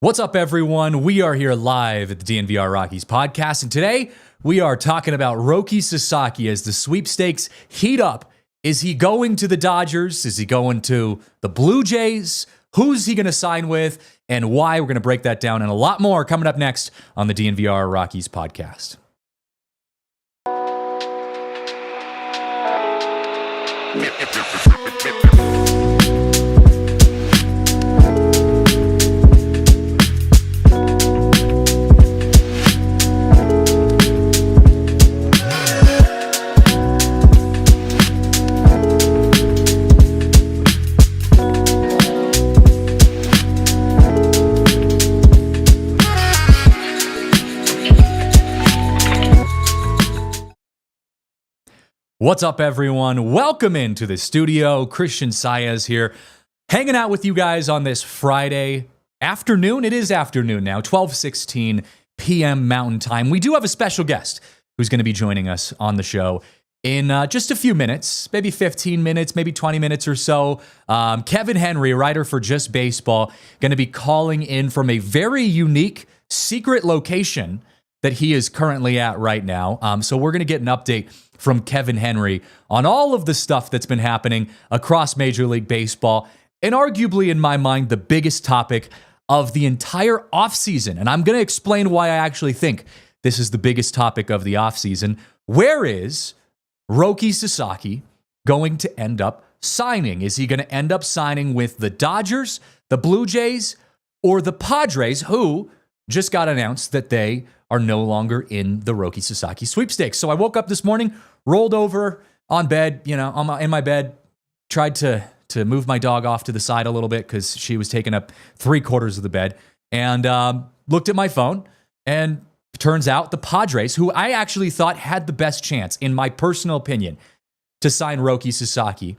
What's up, everyone? We are here live at the DNVR Rockies podcast, and today we are talking about Roki Sasaki as the sweepstakes heat up. Is he going to the Dodgers? Is he going to the Blue Jays? Who's he going to sign with, and why? We're going to break that down and a lot more coming up next on the DNVR Rockies podcast. What's up, everyone? Welcome into the studio. Christian Saez here, hanging out with you guys on this Friday afternoon. It is afternoon now, 12:16 p.m. Mountain Time. We do have a special guest who's going to be joining us on the show in just a few minutes, maybe 15 minutes, maybe 20 minutes or so. Kevin Henry, writer for Just Baseball, going to be calling in from a very unique secret location that he is currently at right now. So we're going to get an update from Kevin Henry on all of the stuff that's been happening across Major League Baseball, and arguably, in my mind, the biggest topic of the entire offseason. And I'm going to explain why I actually think this is the biggest topic of the offseason. Where is Roki Sasaki going to end up signing? Is he going to end up signing with the Dodgers, the Blue Jays, or the Padres, who just got announced that they are no longer in the Roki Sasaki sweepstakes? So I woke up this morning, rolled over on bed, in my bed, tried to move my dog off to the side a little bit because she was taking up 3/4 of the bed, and looked at my phone, and turns out the Padres, who I actually thought had the best chance, in my personal opinion, to sign Roki Sasaki,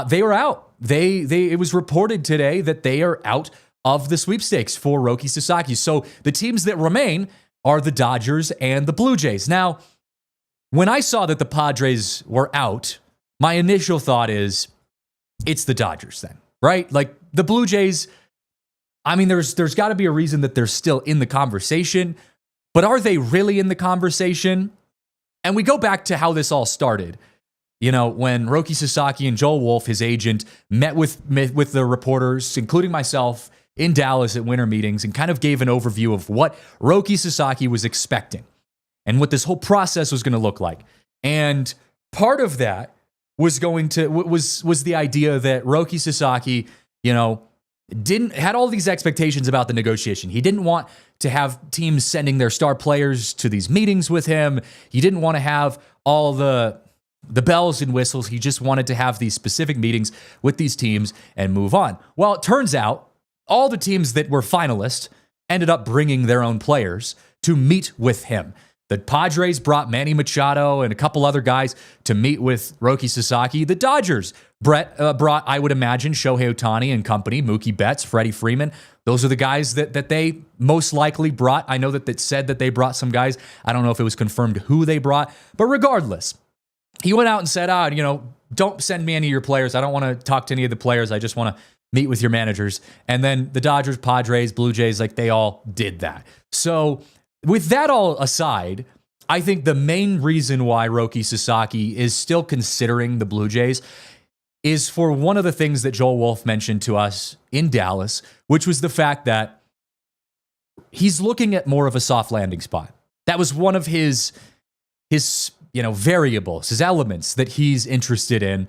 they were out. It was reported today that they are out of the sweepstakes for Roki Sasaki. So the teams that remain are the Dodgers and the Blue Jays. Now, when I saw that the Padres were out, my initial thought is, it's the Dodgers then, right? Like, the Blue Jays, I mean, there's got to be a reason that they're still in the conversation, but are they really in the conversation? And we go back to how this all started. You know, when Roki Sasaki and Joel Wolf, his agent, met with the reporters, including myself, in Dallas at winter meetings, and kind of gave an overview of what Roki Sasaki was expecting and what this whole process was going to look like. And part of that was was the idea that Roki Sasaki, had all these expectations about the negotiation. He didn't want to have teams sending their star players to these meetings with him. He didn't want to have all the bells and whistles. He just wanted to have these specific meetings with these teams and move on. Well, it turns out all the teams that were finalists ended up bringing their own players to meet with him. The Padres brought Manny Machado and a couple other guys to meet with Roki Sasaki. The Dodgers brought, I would imagine, Shohei Ohtani and company, Mookie Betts, Freddie Freeman. Those are the guys that they most likely brought. I know that said that they brought some guys. I don't know if it was confirmed who they brought. But regardless, he went out and said, don't send me any of your players. I don't want to talk to any of the players. I just want to meet with your managers. And then the Dodgers, Padres, Blue Jays, they all did that. So with that all aside, I think the main reason why Roki Sasaki is still considering the Blue Jays is for one of the things that Joel Wolf mentioned to us in Dallas, which was the fact that he's looking at more of a soft landing spot. That was one of his variables, his elements that he's interested in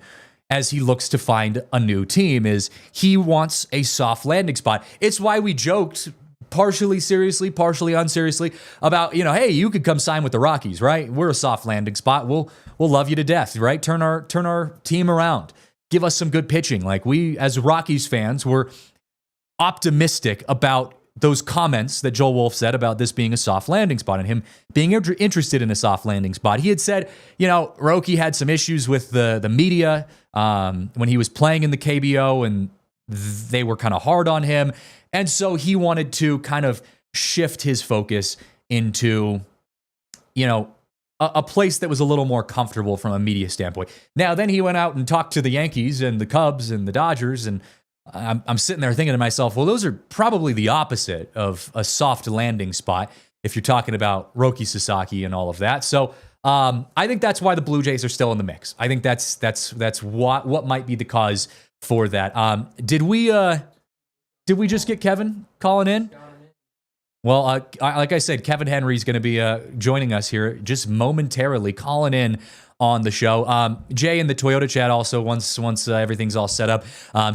as he looks to find a new team, is he wants a soft landing spot. It's why we joked, partially seriously, partially unseriously, about, hey, you could come sign with the Rockies, right? We're a soft landing spot. We'll love you to death, right? Turn our team around. Give us some good pitching. We, as Rockies fans, were optimistic about those comments that Joel Wolf said about this being a soft landing spot and him being interested in a soft landing spot. He had said, Roki had some issues with the media when he was playing in the KBO, and they were kind of hard on him. And so he wanted to kind of shift his focus into, a place that was a little more comfortable from a media standpoint. Now, then he went out and talked to the Yankees and the Cubs and the Dodgers, and I'm sitting there thinking to myself, well, those are probably the opposite of a soft landing spot if you're talking about Roki Sasaki and all of that. So I think that's why the Blue Jays are still in the mix. I think that's what might be the cause for that. Did we just get Kevin calling in? Well, like I said, Kevin Henry is going to be joining us here just momentarily, calling in on the show. Jay in the Toyota chat also, once everything's all set up,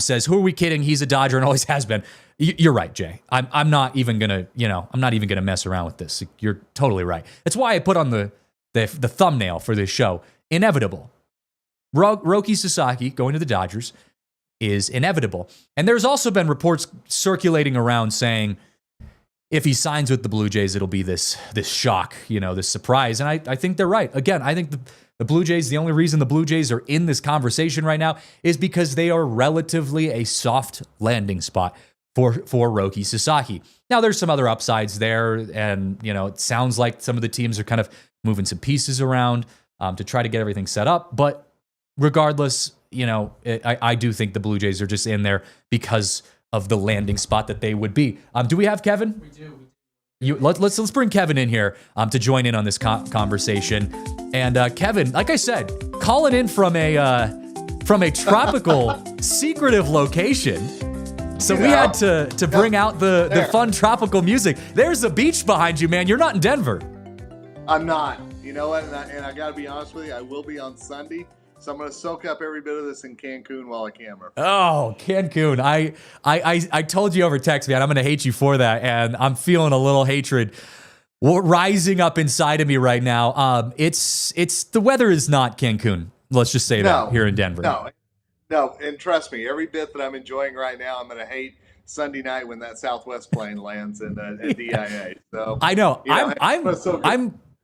says, "Who are we kidding? He's a Dodger and always has been." You're right, Jay. I'm not even gonna, I'm not even gonna mess around with this. You're totally right. That's why I put on the thumbnail for this show. Inevitable. Roki Sasaki going to the Dodgers is inevitable. And there's also been reports circulating around saying, if he signs with the Blue Jays, it'll be this shock, this surprise. And I think they're right. Again, I think the Blue Jays, the only reason the Blue Jays are in this conversation right now is because they are relatively a soft landing spot for Roki Sasaki. Now, there's some other upsides there, and it sounds like some of the teams are kind of moving some pieces around to try to get everything set up. But regardless, I do think the Blue Jays are just in there because of the landing spot that they would be. Do we have Kevin? We do. Let's bring Kevin in here to join in on this conversation. And Kevin, like I said, calling in from a tropical, secretive location. So we had to bring out the fun tropical music. There's a beach behind you, man. You're not in Denver. I'm not. You know what? And I got to be honest with you, I will be on Sunday. So I'm going to soak up every bit of this in Cancun while I can. Oh, Cancun. I told you over text, man, I'm going to hate you for that. And I'm feeling a little hatred rising up inside of me right now. It's the weather is not Cancun. Let's just say that here in Denver. No. And trust me, every bit that I'm enjoying right now, I'm going to hate Sunday night when that Southwest plane lands in DIA. So I know.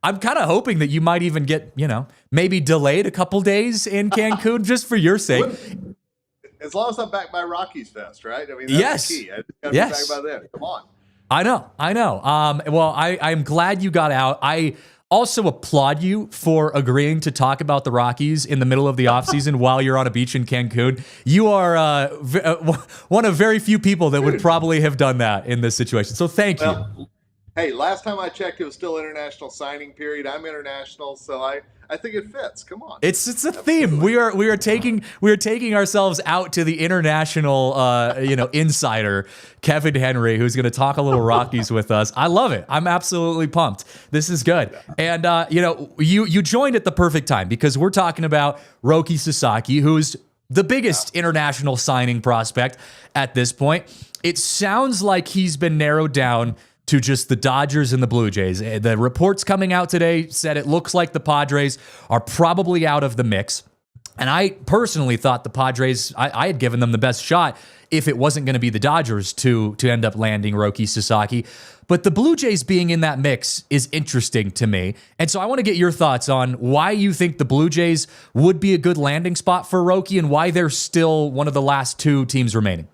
I'm kind of hoping that you might even get, maybe delayed a couple days in Cancun just for your sake. As long as I'm back by Rockies Fest, right? I mean, that's the key. I just got to be back by then. Come on. I know. Well, I'm glad you got out. I also applaud you for agreeing to talk about the Rockies in the middle of the offseason while you're on a beach in Cancun. You are one of very few people that would probably have done that in this situation. So thank you. Hey, last time I checked, it was still international signing period. I'm international, so I think it fits. Come on, it's a theme. We are taking ourselves out to the international, insider Kevin Henry, who's going to talk a little Rockies with us. I love it. I'm absolutely pumped. This is good. And you joined at the perfect time because we're talking about Roki Sasaki, who's the biggest international signing prospect at this point. It sounds like he's been narrowed down to just the Dodgers and the Blue Jays. The reports coming out today said it looks like the Padres are probably out of the mix. And I personally thought the Padres, I had given them the best shot if it wasn't going to be the Dodgers to end up landing Roki Sasaki. But the Blue Jays being in that mix is interesting to me. And so I want to get your thoughts on why you think the Blue Jays would be a good landing spot for Roki and why they're still one of the last two teams remaining.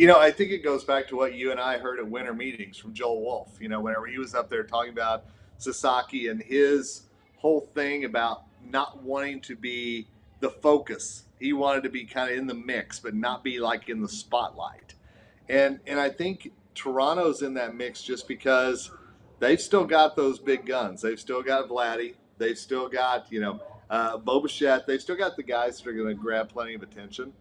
I think it goes back to what you and I heard at winter meetings from Joel Wolf. Whenever he was up there talking about Sasaki and his whole thing about not wanting to be the focus. He wanted to be kind of in the mix, but not be like in the spotlight. And I think Toronto's in that mix just because they've still got those big guns. They've still got Vladdy. They've still got, Bo Bichette. They've still got the guys that are going to grab plenty of attention.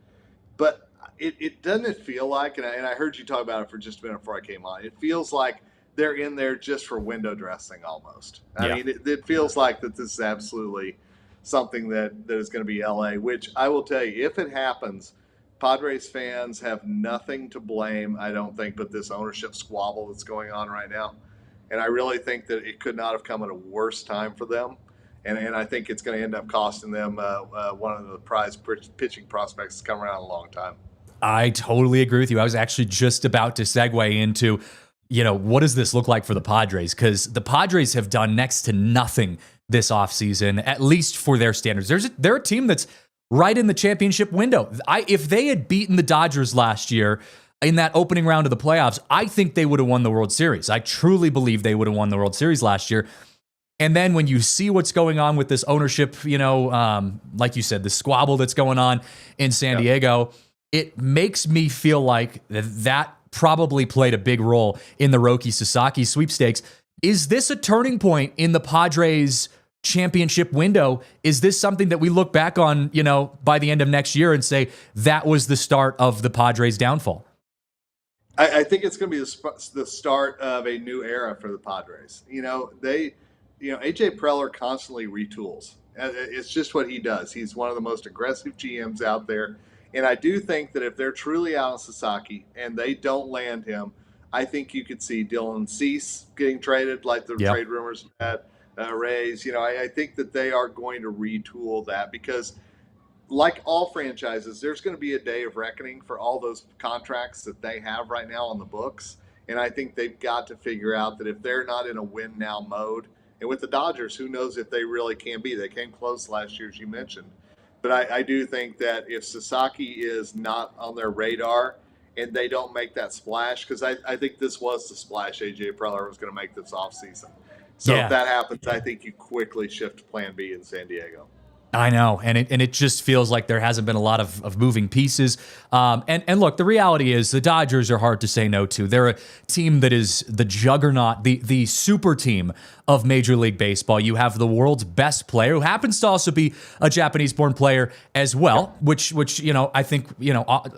But it doesn't feel like, and I heard you talk about it for just a minute before I came on, it feels like they're in there just for window dressing almost. I mean, it feels like that this is absolutely something that is going to be LA, which I will tell you, if it happens, Padres fans have nothing to blame, I don't think, but this ownership squabble that's going on right now. And I really think that it could not have come at a worse time for them. And I think it's going to end up costing them one of the prize pitching prospects that's come around a long time. I totally agree with you. I was actually just about to segue into, what does this look like for the Padres? Because the Padres have done next to nothing this offseason, at least for their standards. They're a team that's right in the championship window. If they had beaten the Dodgers last year in that opening round of the playoffs, I think they would have won the World Series. I truly believe they would have won the World Series last year. And then when you see what's going on with this ownership, like you said, the squabble that's going on in San Diego, it makes me feel like that probably played a big role in the Roki Sasaki sweepstakes. Is this a turning point in the Padres championship window? Is this something that we look back on, by the end of next year and say that was the start of the Padres' downfall? I think it's going to be the start of a new era for the Padres. AJ Preller constantly retools. It's just what he does. He's one of the most aggressive GMs out there. And I do think that if they're truly out on Sasaki and they don't land him, I think you could see Dylan Cease getting traded like the trade rumors had raised. I think that they are going to retool that because like all franchises, there's going to be a day of reckoning for all those contracts that they have right now on the books. And I think they've got to figure out that if they're not in a win now mode, and with the Dodgers, who knows if they really can be. They came close last year, as you mentioned. But I do think that if Sasaki is not on their radar and they don't make that splash, because I think this was the splash AJ Preller was going to make this offseason. So if that happens, I think you quickly shift to plan B in San Diego. I know, and it just feels like there hasn't been a lot of moving pieces. And look, the reality is the Dodgers are hard to say no to. They're a team that is the juggernaut, the super team of Major League Baseball. You have the world's best player, who happens to also be a Japanese-born player as well, which I think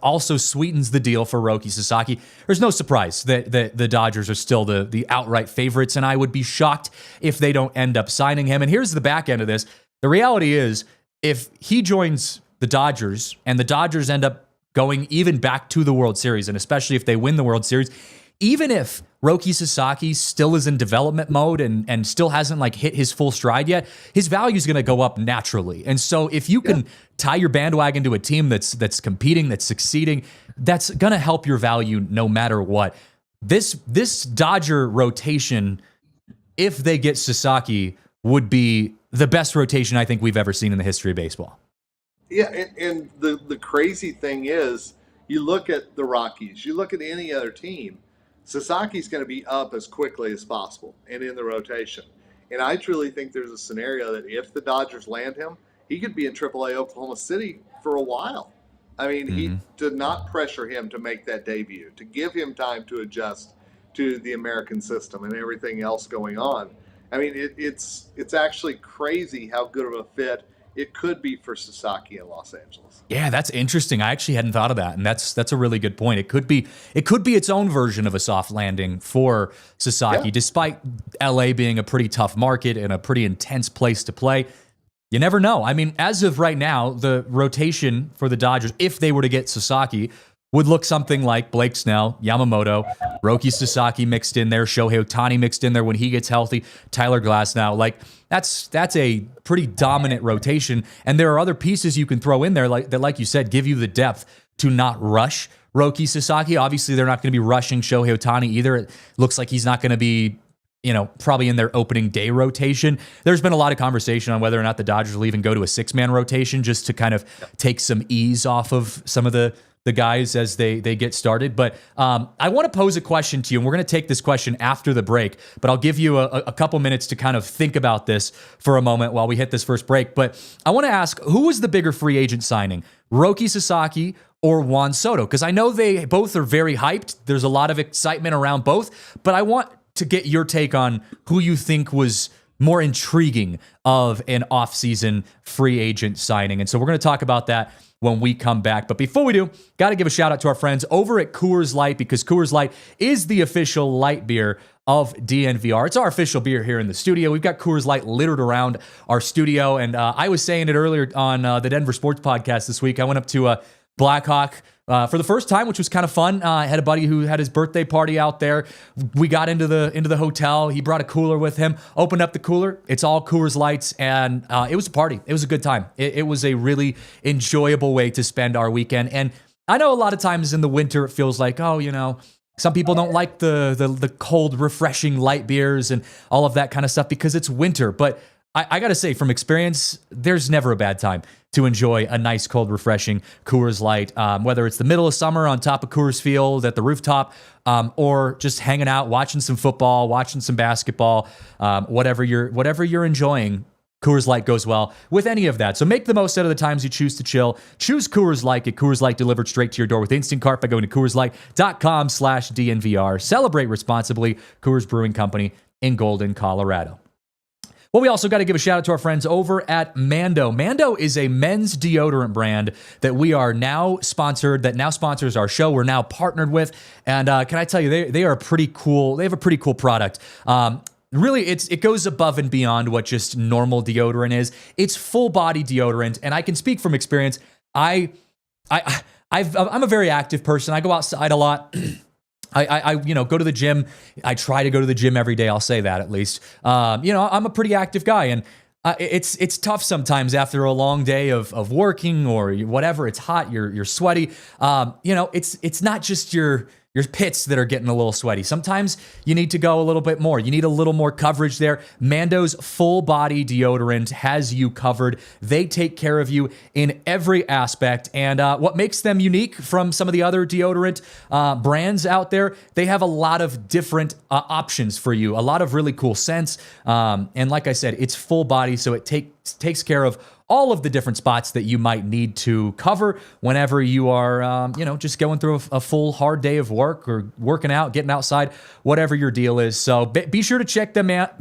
also sweetens the deal for Roki Sasaki. There's no surprise that the Dodgers are still the outright favorites, and I would be shocked if they don't end up signing him. And here's the back end of this. The reality is, if he joins the Dodgers and the Dodgers end up going even back to the World Series, and especially if they win the World Series, even if Roki Sasaki still is in development mode and still hasn't hit his full stride yet, his value is going to go up naturally. And so if you can tie your bandwagon to a team that's competing, that's succeeding, that's going to help your value no matter what. This Dodger rotation, if they get Sasaki, would be the best rotation I think we've ever seen in the history of baseball. Yeah, and the crazy thing is, you look at the Rockies, you look at any other team, Sasaki's going to be up as quickly as possible and in the rotation. And I truly think there's a scenario that if the Dodgers land him, he could be in AAA Oklahoma City for a while. I mean, he did not pressure him to make that debut, to give him time to adjust to the American system and everything else going on. I mean, it's actually crazy how good of a fit it could be for Sasaki in Los Angeles. Yeah, that's interesting. I actually hadn't thought of that, and that's a really good point. It could be its own version of a soft landing for Sasaki, despite LA being a pretty tough market and a pretty intense place to play. You never know. I mean, as of right now, the rotation for the Dodgers, if they were to get Sasaki, would look something like Blake Snell, Yamamoto, Roki Sasaki mixed in there, Shohei Ohtani mixed in there when he gets healthy, Tyler Glasnow. That's a pretty dominant rotation, and there are other pieces you can throw in there like you said, give you the depth to not rush Roki Sasaki. Obviously, they're not going to be rushing Shohei Ohtani either. It looks like he's not going to be probably in their opening day rotation. There's been a lot of conversation on whether or not the Dodgers will even go to a 6-man rotation just to kind of take some ease off of some of the guys as they get started. But I want to pose a question to you, and we're going to take this question after the break, but I'll give you a couple minutes to kind of think about this for a moment while we hit this first break. But I want to ask, who was the bigger free agent signing, Roki Sasaki or Juan Soto? Because I know they both are very hyped. There's a lot of excitement around both, but I want to get your take on who you think was more intriguing of an offseason free agent signing. And so we're going to talk about that when we come back. But before we do, got to give a shout out to our friends over at Coors Light, because Coors Light is the official light beer of DNVR. It's our official beer here in the studio. We've got Coors Light littered around our studio. And I was saying it earlier on the Denver Sports Podcast this week. I went up to Blackhawk for the first time, which was kind of fun. I had a buddy who had his birthday party out there. We got into the hotel. He brought a cooler with him, opened up the cooler. It's all Coors Lights, and it was a party. It was a good time. It was a really enjoyable way to spend our weekend. And I know a lot of times in the winter, it feels like, some people don't like the cold, refreshing light beers and all of that kind of stuff because it's winter. But I got to say, from experience, there's never a bad time to enjoy a nice, cold, refreshing Coors Light, whether it's the middle of summer on top of Coors Field at the rooftop, or just hanging out, watching some football, watching some basketball, whatever you're enjoying. Coors Light goes well with any of that. So make the most out of the times you choose to chill. Choose Coors Light. Get Coors Light delivered straight to your door with Instant Cart by going to CoorsLight.com/DNVR. Celebrate responsibly. Coors Brewing Company in Golden, Colorado. Well, we also got to give a shout out to our friends over at Mando. Mando is a men's deodorant brand that we are now sponsored, that now sponsors our show. We're now partnered with. And can I tell you, they are pretty cool. They have a pretty cool product. Really, it goes above and beyond what just normal deodorant is. It's full body deodorant. And I can speak from experience. I'm a very active person. I go outside a lot. I go to the gym. I try to go to the gym every day. I'll say that at least. I'm a pretty active guy, and it's tough sometimes after a long day of working or whatever. It's hot. You're sweaty. It's not just your pits that are getting a little sweaty. Sometimes you need to go a little bit more. You need a little more coverage there. Mando's full body deodorant has you covered. They take care of you in every aspect. And what makes them unique from some of the other deodorant brands out there, they have a lot of different options for you, a lot of really cool scents. And like I said, it's full body, so it takes care of all of the different spots that you might need to cover whenever you are, just going through a full hard day of work or working out, getting outside, whatever your deal is. So be sure to check them out.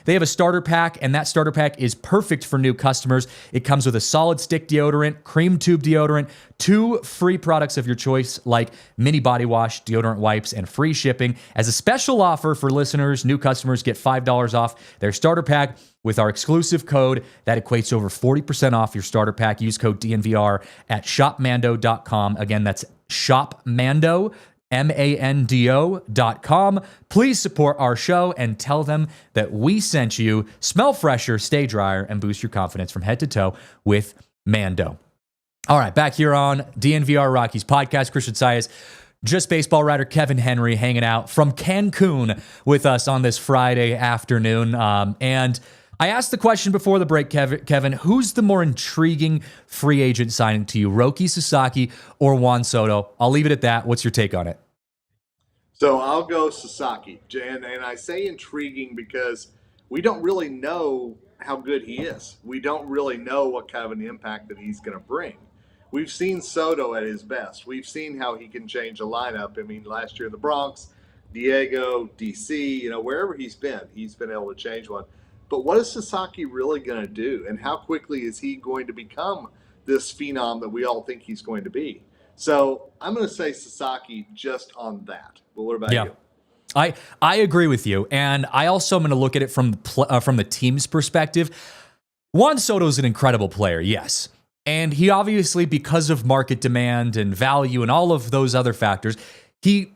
They have a starter pack, and that starter pack is perfect for new customers. It comes with a solid stick deodorant, cream tube deodorant, 2 free products of your choice like mini body wash, deodorant wipes, and free shipping. As a special offer for listeners, new customers get $5 off their starter pack with our exclusive code. That equates to over 40% off your starter pack. Use code DNVR at shopmando.com. Again, that's shopmando, MANDO.com. Please support our show and tell them that we sent you. Smell fresher, stay drier, and boost your confidence from head to toe with Mando. All right, back here on DNVR Rockies podcast, Christian Saez, just baseball writer Kevin Henry hanging out from Cancun with us on this Friday afternoon. And I asked the question before the break, Kevin, who's the more intriguing free agent signing to you, Roki Sasaki or Juan Soto? I'll leave it at that. What's your take on it? So I'll go Sasaki. And I say intriguing because we don't really know how good he is. We don't really know what kind of an impact that he's going to bring. We've seen Soto at his best. We've seen how he can change a lineup. I mean, last year in the Bronx, Diego, DC, wherever he's been able to change one. But what is Sasaki really going to do? And how quickly is he going to become this phenom that we all think he's going to be? So I'm going to say Sasaki just on that. But what about you? I agree with you. And I also am going to look at it from the team's perspective. Juan Soto is an incredible player, yes. And he obviously, because of market demand and value and all of those other factors, he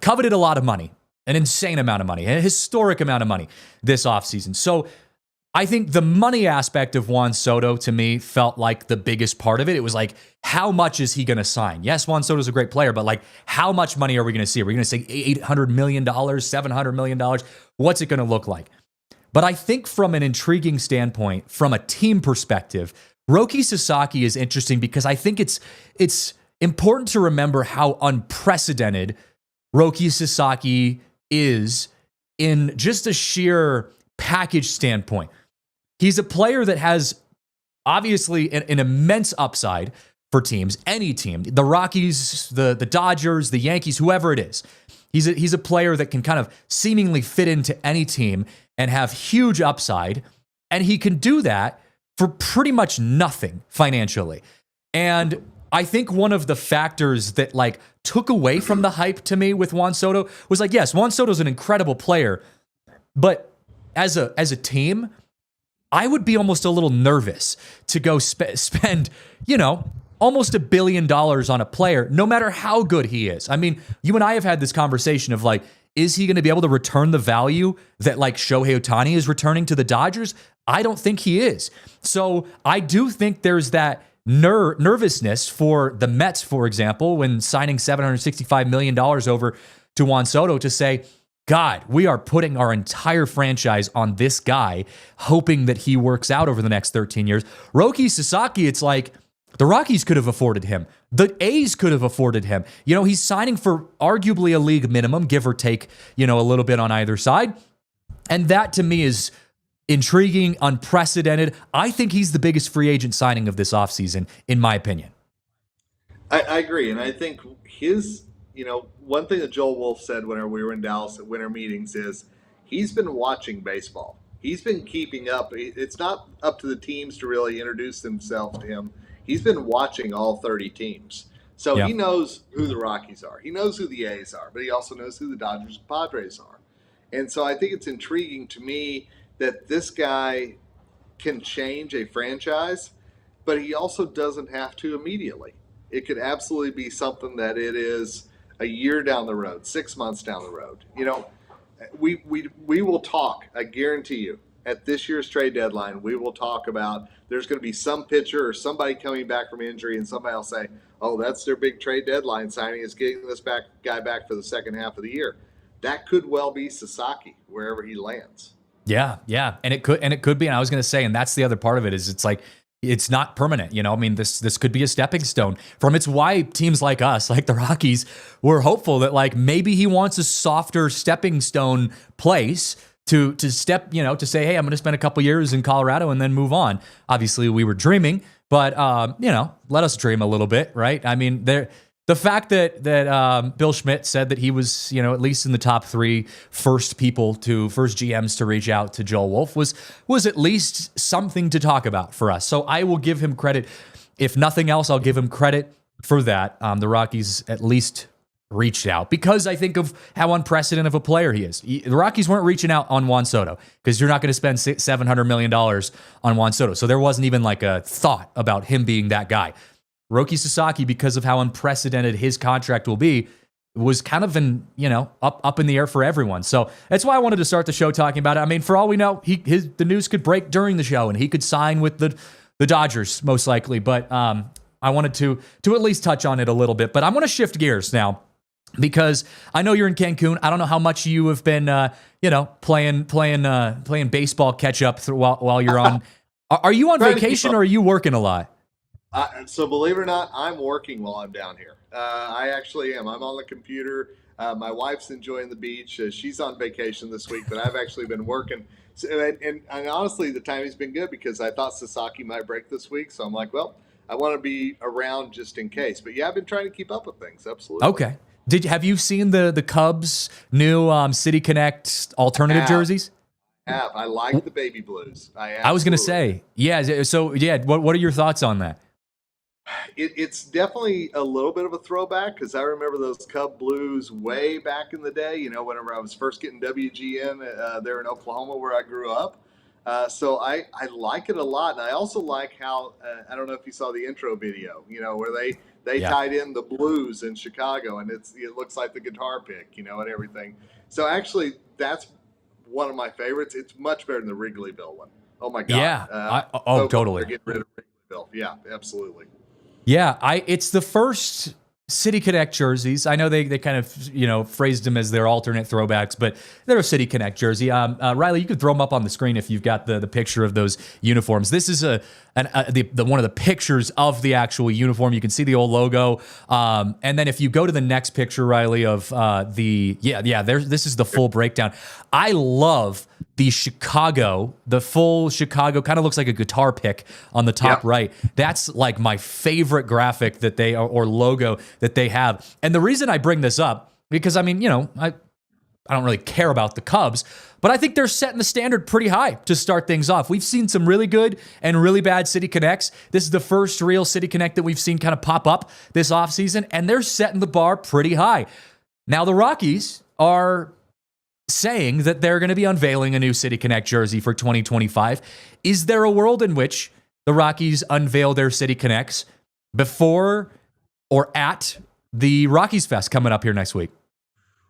coveted a lot of money, an insane amount of money, a historic amount of money this offseason. So I think the money aspect of Juan Soto, to me, felt like the biggest part of it. It was like, how much is he going to sign? Yes, Juan Soto's a great player, but like, how much money are we going to see? Are we going to say $800 million, $700 million? What's it going to look like? But I think from an intriguing standpoint, from a team perspective, Roki Sasaki is interesting because I think it's important to remember how unprecedented Roki Sasaki is in just a sheer package standpoint. He's a player that has obviously an immense upside for teams, any team, the Rockies, the Dodgers, the Yankees, whoever it is. He's a player that can kind of seemingly fit into any team and have huge upside, and he can do that for pretty much nothing financially. And I think one of the factors that like took away from the hype to me with Juan Soto was like, yes, Juan Soto's an incredible player, but as a team, I would be almost a little nervous to go spend, almost $1 billion on a player, no matter how good he is. I mean, you and I have had this conversation of like, is he going to be able to return the value that like Shohei Ohtani is returning to the Dodgers? I don't think he is. So I do think there's that nervousness for the Mets, for example, when signing $765 million over to Juan Soto to say, God, we are putting our entire franchise on this guy, hoping that he works out over the next 13 years. Roki Sasaki, it's like the Rockies could have afforded him. The A's could have afforded him. He's signing for arguably a league minimum, give or take, a little bit on either side. And that to me is intriguing, unprecedented. I think he's the biggest free agent signing of this offseason, in my opinion. I agree. And I think one thing that Joel Wolf said whenever we were in Dallas at winter meetings is he's been watching baseball. He's been keeping up. It's not up to the teams to really introduce themselves to him. He's been watching all 30 teams. So he knows who the Rockies are. He knows who the A's are, but he also knows who the Dodgers and Padres are. And so I think it's intriguing to me that this guy can change a franchise, but he also doesn't have to immediately. It could absolutely be something that it is a year down the road, 6 months down the road. We will talk, I guarantee you, at this year's trade deadline, we will talk about there's going to be some pitcher or somebody coming back from injury, and somebody will say, oh, that's their big trade deadline signing, is getting this guy back for the second half of the year. That could well be Sasaki, wherever he lands. Yeah. And it could be, and I was going to say, and that's the other part of it, is it's like, it's not permanent. I mean, this could be a stepping stone from it's why teams like us, like the Rockies, were hopeful that like maybe he wants a softer stepping stone place to step, to say, hey, I'm going to spend a couple years in Colorado and then move on. Obviously we were dreaming, but let us dream a little bit. Right. I mean, the fact that Bill Schmidt said that he was, at least in the top 3 first GMs to reach out to Joel Wolf was at least something to talk about for us. So I will give him credit. If nothing else, I'll give him credit for that. The Rockies at least reached out because I think of how unprecedented of a player he is. The Rockies weren't reaching out on Juan Soto because you're not going to spend $700 million on Juan Soto. So there wasn't even like a thought about him being that guy. Roki Sasaki, because of how unprecedented his contract will be, was kind of up in the air for everyone. So that's why I wanted to start the show talking about it. I mean, for all we know, the news could break during the show and he could sign with the Dodgers most likely. But I wanted to at least touch on it a little bit. But I'm going to shift gears now because I know you're in Cancun. I don't know how much you have been playing baseball catch up while you're on. Are you on vacation or are you working a lot? So believe it or not, I'm working while I'm down here. I actually am. I'm on the computer. My wife's enjoying the beach. She's on vacation this week, but I've actually been working. So, and honestly, the timing's been good because I thought Sasaki might break this week. So I'm like, well, I want to be around just in case. But yeah, I've been trying to keep up with things. Absolutely. Okay. Have you seen the Cubs new City Connect alternative jerseys? I like the baby blues. I was going to say, yeah. So yeah, what are your thoughts on that? It's definitely a little bit of a throwback because I remember those Cub Blues way back in the day, whenever I was first getting WGN there in Oklahoma where I grew up. So I like it a lot. And I also like how, I don't know if you saw the intro video, where they tied in the blues in Chicago and it looks like the guitar pick, and everything. So actually that's one of my favorites. It's much better than the Wrigleyville one. Oh my God. Yeah. Totally. Getting rid of Wrigleyville. Yeah, absolutely. Yeah, it's the first City Connect jerseys. I know they kind of phrased them as their alternate throwbacks, but they're a City Connect jersey. Riley, you could throw them up on the screen if you've got the picture of those uniforms. This is one of the pictures of the actual uniform. You can see the old logo, and then if you go to the next picture, Riley, of this is the full breakdown. I love the full Chicago, kind of looks like a guitar pick on the top right. That's like my favorite graphic that or logo that they have. And the reason I bring this up, because I mean, I don't really care about the Cubs, but I think they're setting the standard pretty high to start things off. We've seen some really good and really bad City Connects. This is the first real City Connect that we've seen kind of pop up this offseason, and they're setting the bar pretty high. Now the Rockies are saying that they're going to be unveiling a new City Connect jersey for 2025. Is there a world in which the Rockies unveil their City Connects before or at the Rockies Fest coming up here next week?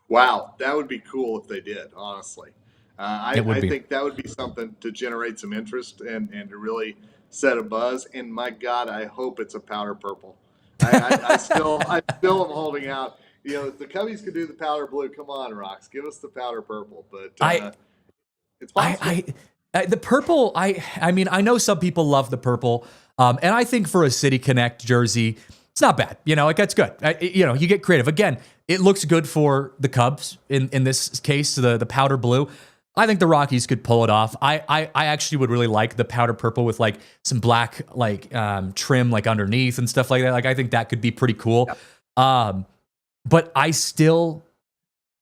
Wow, that would be cool if they did, honestly. I think that would be something to generate some interest and to really set a buzz. And my God, I hope it's a powder purple. I still am holding out. If the Cubbies could do the powder blue, come on, Rocks, give us the powder purple. But it's possible. The purple, I mean, I know some people love the purple, and I think for a City Connect jersey, it's not bad. That's good. You get creative. Again, it looks good for the Cubs in this case, the powder blue. I think the Rockies could pull it off. I actually would really like the powder purple with like some black trim like underneath and stuff like that. Like I think that could be pretty cool. Yep. But I still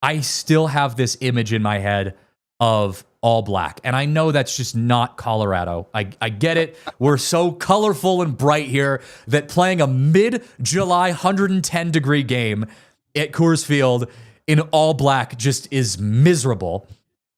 have this image in my head of all black. And I know that's just not Colorado. I get it. We're so colorful and bright here that playing a mid-July 110-degree game at Coors Field in all black just is miserable.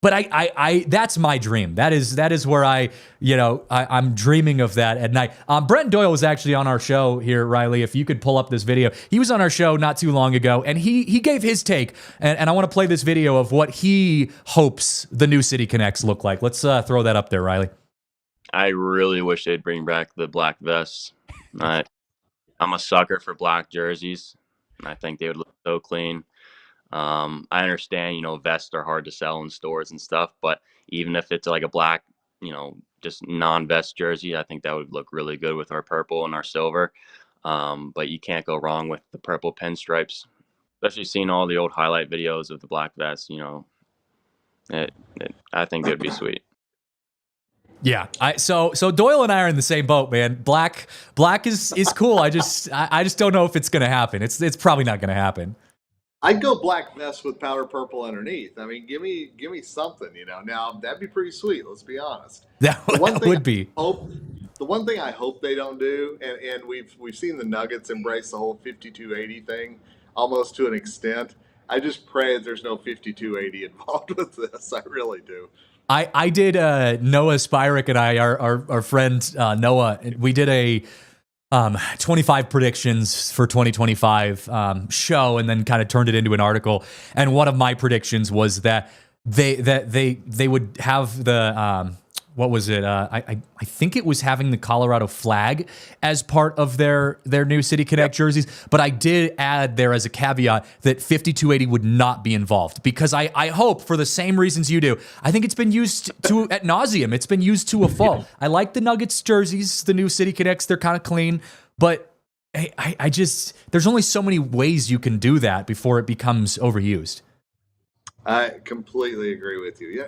But I that's my dream. That is where I'm dreaming of that at night. Brent Doyle was actually on our show here, Riley. If you could pull up this video, he was on our show not too long ago, and he gave his take. And I want to play this video of what he hopes the new City Connects look like. Let's throw that up there, Riley. I really wish they'd bring back the black vests. I'm a sucker for black jerseys, and I think they would look so clean. I understand, vests are hard to sell in stores and stuff, but even if it's like a black, just non-vest jersey, I think that would look really good with our purple and our silver. But you can't go wrong with the purple pinstripes, especially seeing all the old highlight videos of the black vests. I think it would be sweet. Yeah, so Doyle and I are in the same boat, man. Black is cool. I just don't know if it's gonna happen. It's probably not gonna happen. I'd go black vest with powder purple underneath. I mean, give me something, Now that'd be pretty sweet. Let's be honest. That would be. The one thing I hope they don't do, and we've seen the Nuggets embrace the whole 5280 thing almost to an extent. I just pray that there's no 5280 involved with this. I really do. I did Noah Spyrick and I, our friend Noah, we did a 25 predictions for 2025 show, and then kind of turned it into an article. And one of my predictions was that they would have the what was it? I think it was having the Colorado flag as part of their new City Connect jerseys. But I did add there as a caveat that 5280 would not be involved, because I hope, for the same reasons you do, I think it's been used to ad nauseum. It's been used to a fault. I like the Nuggets jerseys, the new City Connects. They're kind of clean, but I just, there's only so many ways you can do that before it becomes overused. I completely agree with you. Yeah,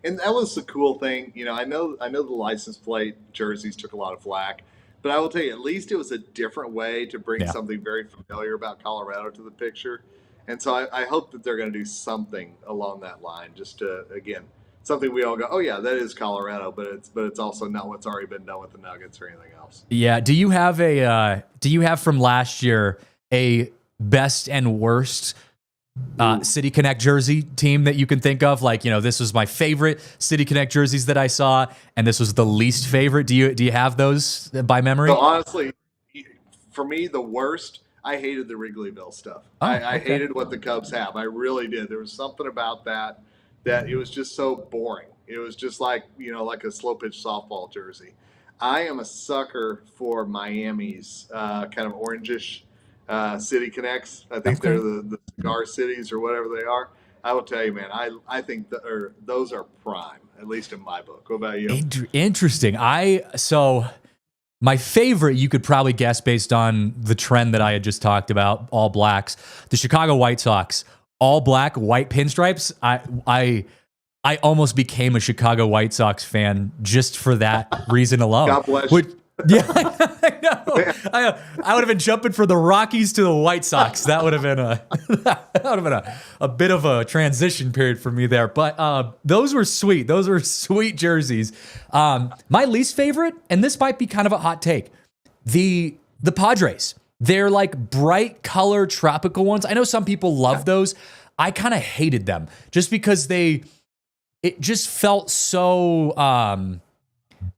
and that was the cool thing. I know the license plate jerseys took a lot of flack, but I will tell you, at least it was a different way to bring something very familiar about Colorado to the picture. And so I hope that they're going to do something along that line, just to, again, something we all go, oh yeah, that is Colorado, but it's also not what's already been done with the Nuggets or anything else. Yeah. Do you have from last year a best and worst City Connect jersey team that you can think of? Like, this was my favorite City Connect jerseys that I saw, and this was the least favorite. Do you have those by memory? So honestly, for me, the worst, I hated the Wrigleyville stuff. I hated what the Cubs have. I really did. There was something about that it was just so boring. It was just like a slow pitch softball jersey. I am a sucker for Miami's kind of orangish City Connects. I think they're the cigar cities or whatever they are. I will tell you, man, I think those are prime, at least in my book. What about you? Interesting. So my favorite, you could probably guess based on the trend that I had just talked about, all blacks, the Chicago White Sox, all black, white pinstripes. I almost became a Chicago White Sox fan just for that reason alone. God bless you. Yeah, I know. I would have been jumping for the Rockies to the White Sox. That would have been a bit of a transition period for me there. But those were sweet. Those were sweet jerseys. My least favorite, and this might be kind of a hot take, the Padres. They're like bright color tropical ones. I know some people love those. I kind of hated them just because it just felt so.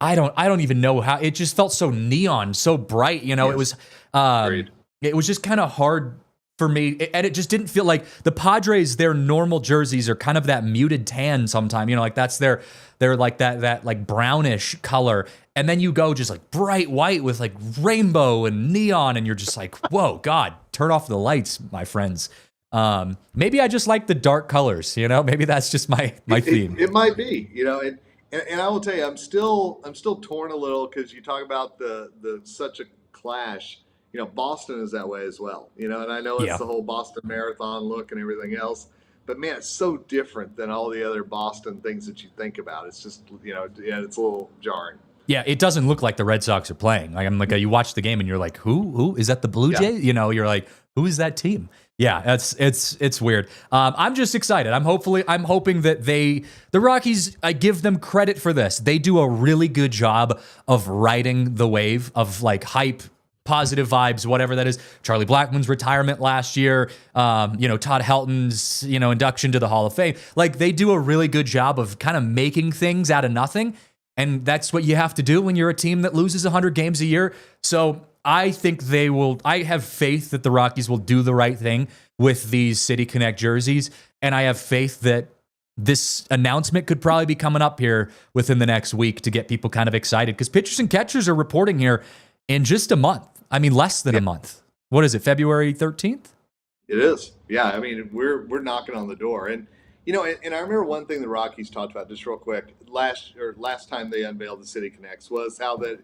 I don't even know how, it just felt so neon, so bright, It was just kind of hard for me. And it just didn't feel like the Padres, their normal jerseys are kind of that muted tan sometime, like that's they're like that like brownish color. And then you go just like bright white with like rainbow and neon. And you're just like, whoa, God, turn off the lights, my friends. Maybe I just like the dark colors, maybe that's just my theme. It might be, And I will tell you, I'm still torn a little, because you talk about the such a clash. Boston is that way as well. And I know it's the whole Boston Marathon look and everything else, But man, it's so different than all the other Boston things that you think about. It's just, it's a little jarring. Yeah, it doesn't look like the Red Sox are playing. Like I'm like, you watch the game and you're like, who is that? The Blue Jays? You're like, who is that team? Yeah, it's weird. I'm just excited. I'm hoping that the Rockies, I give them credit for this. They do a really good job of riding the wave of like hype, positive vibes, whatever that is. Charlie Blackmon's retirement last year, Todd Helton's, induction to the Hall of Fame. Like they do a really good job of kind of making things out of nothing. And that's what you have to do when you're a team that loses 100 games a year. So I think I have faith that the Rockies will do the right thing with these City Connect jerseys. And I have faith that this announcement could probably be coming up here within the next week to get people kind of excited. Because pitchers and catchers are reporting here in just a month. I mean, less than a month. What is it, February 13th? It is. Yeah, I mean, we're knocking on the door. And and I remember one thing the Rockies talked about just real quick last time they unveiled the City Connects was how that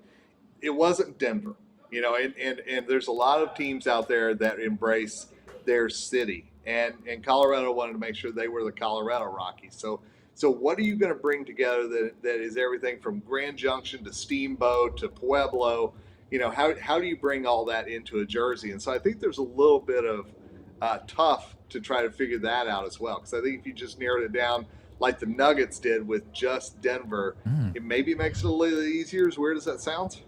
it wasn't Denver, and there's a lot of teams out there that embrace their city, and Colorado wanted to make sure they were the Colorado Rockies. So what are you going to bring together that is everything from Grand Junction to Steamboat to Pueblo? How do you bring all that into a jersey? And so I think there's a little bit of tough to try to figure that out as well. Because I think if you just narrowed it down like the Nuggets did with just Denver, it maybe makes it a little easier. As weird as that sounds.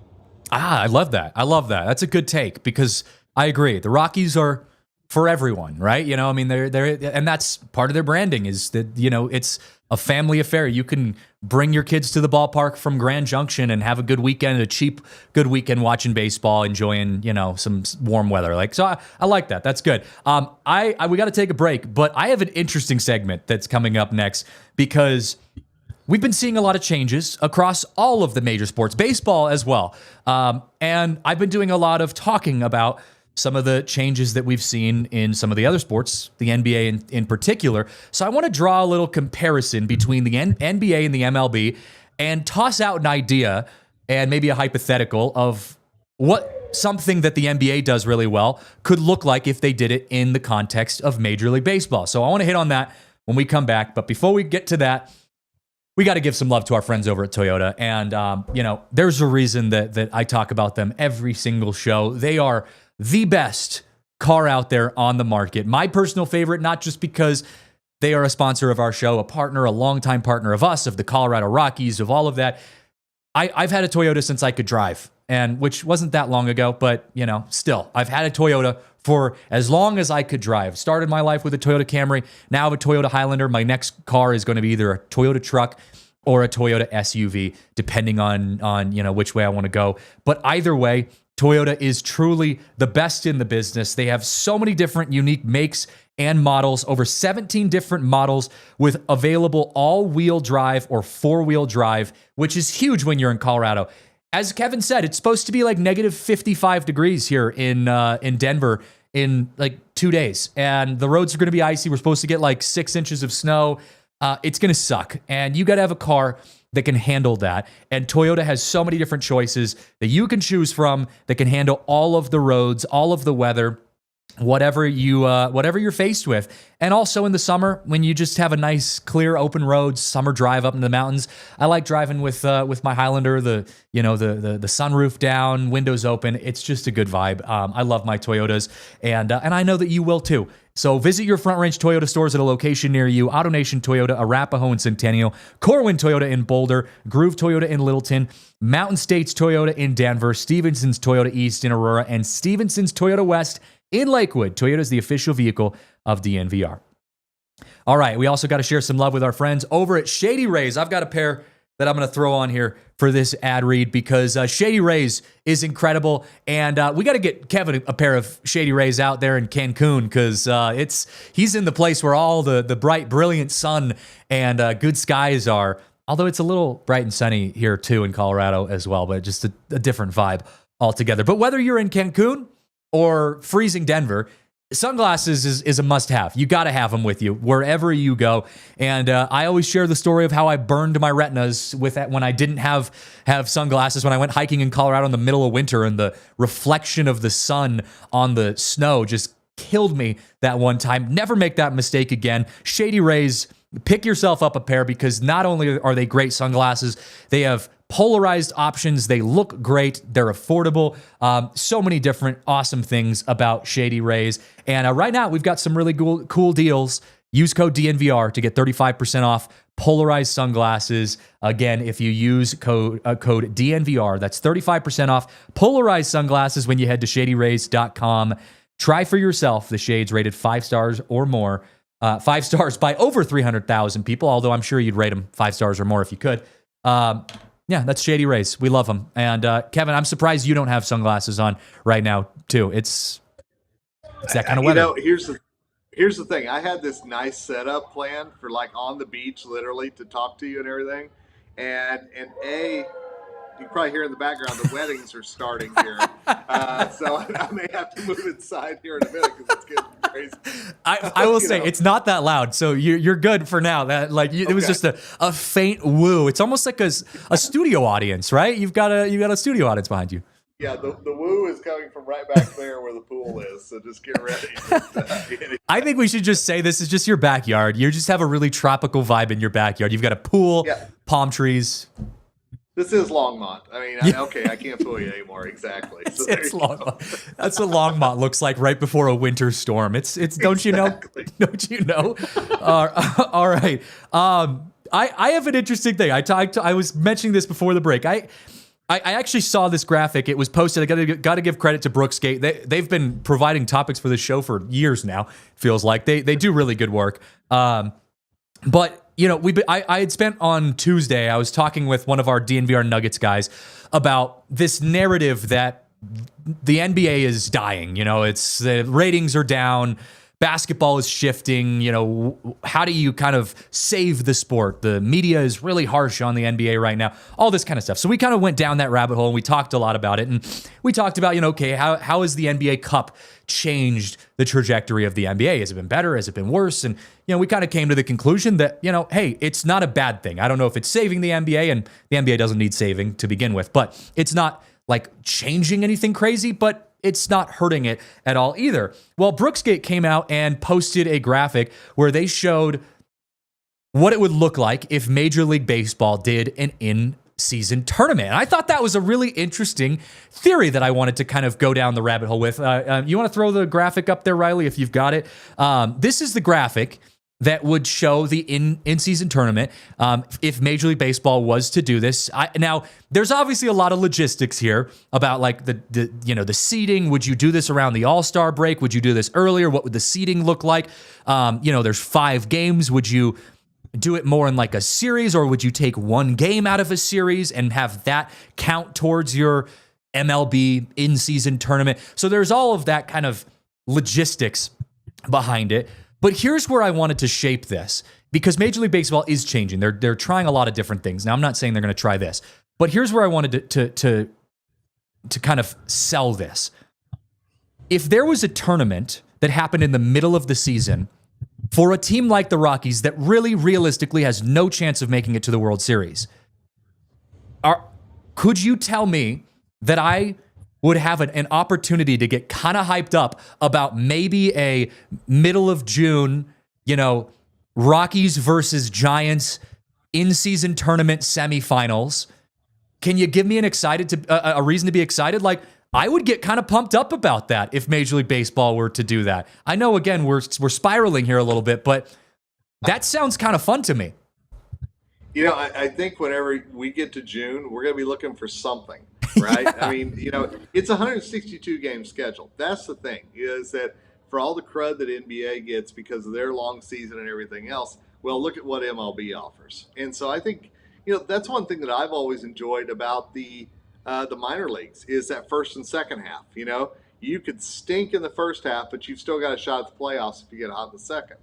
I love that. That's a good take because I agree. The Rockies are for everyone, right? I mean, they're and that's part of their branding is that, it's a family affair. You can bring your kids to the ballpark from Grand Junction and have a good weekend, a cheap, good weekend watching baseball, enjoying, some warm weather. I like that. That's good. We got to take a break, but I have an interesting segment that's coming up next because we've been seeing a lot of changes across all of the major sports, baseball as well. And I've been doing a lot of talking about some of the changes that we've seen in some of the other sports, the NBA in particular. So I want to draw a little comparison between the NBA and the MLB and toss out an idea and maybe a hypothetical of what something that the NBA does really well could look like if they did it in the context of Major League Baseball. So I want to hit on that when we come back. But before we get to that, we got to give some love to our friends over at Toyota. And, there's a reason that I talk about them every single show. They are the best car out there on the market. My personal favorite, not just because they are a sponsor of our show, a partner, a longtime partner of us, of the Colorado Rockies, of all of that. I've had a Toyota since I could drive, and which wasn't that long ago, but still, I've had a Toyota for as long as I could drive. Started my life with a Toyota Camry, now I have a Toyota Highlander. My next car is going to be either a Toyota truck or a Toyota SUV, depending on which way I want to go. But either way, Toyota is truly the best in the business. They have so many different unique makes and models, over 17 different models with available all-wheel drive or four-wheel drive, which is huge when you're in Colorado. As Kevin said, it's supposed to be like negative 55 degrees here in Denver in like 2 days. And the roads are going to be icy. We're supposed to get like 6 inches of snow. It's going to suck. And you got to have a car that can handle that. And Toyota has so many different choices that you can choose from that can handle all of the roads, all of the weather, whatever you're faced with. And also in the summer, when you just have a nice, clear, open road, summer drive up into the mountains. I like driving with my Highlander, the sunroof down, windows open. It's just a good vibe. I love my Toyotas, and I know that you will too. So visit your Front Range Toyota stores at a location near you. AutoNation Toyota, Arapahoe and Centennial, Corwin Toyota in Boulder, Groove Toyota in Littleton, Mountain States Toyota in Denver, Stevenson's Toyota East in Aurora, and Stevenson's Toyota West in Lakewood. Toyota is the official vehicle of DNVR. All right, we also got to share some love with our friends over at Shady Rays. I've got a pair that I'm going to throw on here for this ad read because Shady Rays is incredible. And we got to get Kevin a pair of Shady Rays out there in Cancun because he's in the place where all the bright, brilliant sun and good skies are. Although it's a little bright and sunny here too in Colorado as well, but just a different vibe altogether. But whether you're in Cancun or freezing Denver, sunglasses is a must-have. You got to have them with you wherever you go. And I always share the story of how I burned my retinas with that when I didn't have sunglasses, when I went hiking in Colorado in the middle of winter and the reflection of the sun on the snow just killed me that one time. Never make that mistake again. Shady Rays, pick yourself up a pair, because not only are they great sunglasses, they have polarized options. They look great. They're affordable. So many different awesome things about Shady Rays. And right now, we've got some really cool deals. Use code DNVR to get 35% off polarized sunglasses. Again, if you use code DNVR, that's 35% off polarized sunglasses when you head to shadyrays.com. Try for yourself the shades rated 5 stars or more. 5 stars by over 300,000 people, although I'm sure you'd rate them 5 stars or more if you could. Yeah, that's Shady Rays. We love them. And Kevin, I'm surprised you don't have sunglasses on right now, too. It's that kind of weather. Here's the thing. I had this nice setup planned for like on the beach, literally, to talk to you and everything. And you can probably hear in the background the weddings are starting here. So I may have to move inside here in a minute because it's getting crazy. I will say it's not that loud, so you're good for now. That it was just a faint woo. It's almost like a studio audience, right? You've got a studio audience behind you. Yeah, the woo is coming from right back there where the pool is, so just get ready. I think we should just say this is just your backyard. You just have a really tropical vibe in your backyard. You've got a pool, palm trees. This is Longmont. I mean, okay, I can't fool you anymore. Exactly. So it's Longmont. That's what Longmont looks like right before a winter storm. It's don't you know? Don't you know? All right. I have an interesting thing. I was mentioning this before the break. I actually saw this graphic. It was posted. I got to give credit to Brooksgate. They've been providing topics for this show for years now. Feels like they do really good work. But you know, I had spent on Tuesday. I was talking with one of our DNVR Nuggets guys about this narrative that the NBA is dying. You know, it's the ratings are down. Basketball is shifting. You know, how do you kind of save the sport? The media is really harsh on the NBA right now. All this kind of stuff. So we kind of went down that rabbit hole and we talked a lot about it. And we talked about, you know, okay, how has the NBA Cup changed the trajectory of the NBA? Has it been better? Has it been worse? And, you know, we kind of came to the conclusion that, you know, hey, it's not a bad thing. I don't know if it's saving the NBA, and the NBA doesn't need saving to begin with, but it's not like changing anything crazy, but it's not hurting it at all either. Well, Brooksgate came out and posted a graphic where they showed what it would look like if Major League Baseball did an in-season tournament. And I thought that was a really interesting theory that I wanted to kind of go down the rabbit hole with. You want to throw the graphic up there, Riley, if you've got it? This is the graphic that would show the in-season tournament if Major League Baseball was to do this. Now, there's obviously a lot of logistics here about like the seeding. Would you do this around the All-Star break? Would you do this earlier? What would the seeding look like? There's 5 games. Would you do it more in like a series, or would you take one game out of a series and have that count towards your MLB in-season tournament? So there's all of that kind of logistics behind it. But here's where I wanted to shape this, because Major League Baseball is changing. They're trying a lot of different things. Now, I'm not saying they're going to try this, but here's where I wanted to kind of sell this. If there was a tournament that happened in the middle of the season for a team like the Rockies that really realistically has no chance of making it to the World Series, could you tell me that I would have an opportunity to get kind of hyped up about maybe a middle of June, Rockies versus Giants in-season tournament semifinals? Can you give me a reason to be excited? Like, I would get kind of pumped up about that if Major League Baseball were to do that. I know, again, we're spiraling here a little bit, but that sounds kind of fun to me. I think whenever we get to June, we're going to be looking for something, right? I mean, it's a 162-game schedule. That's the thing, is that for all the crud that NBA gets because of their long season and everything else, well, look at what MLB offers. And so I think, that's one thing that I've always enjoyed about the minor leagues is that first and second half. You could stink in the first half, but you've still got a shot at the playoffs if you get hot in the second.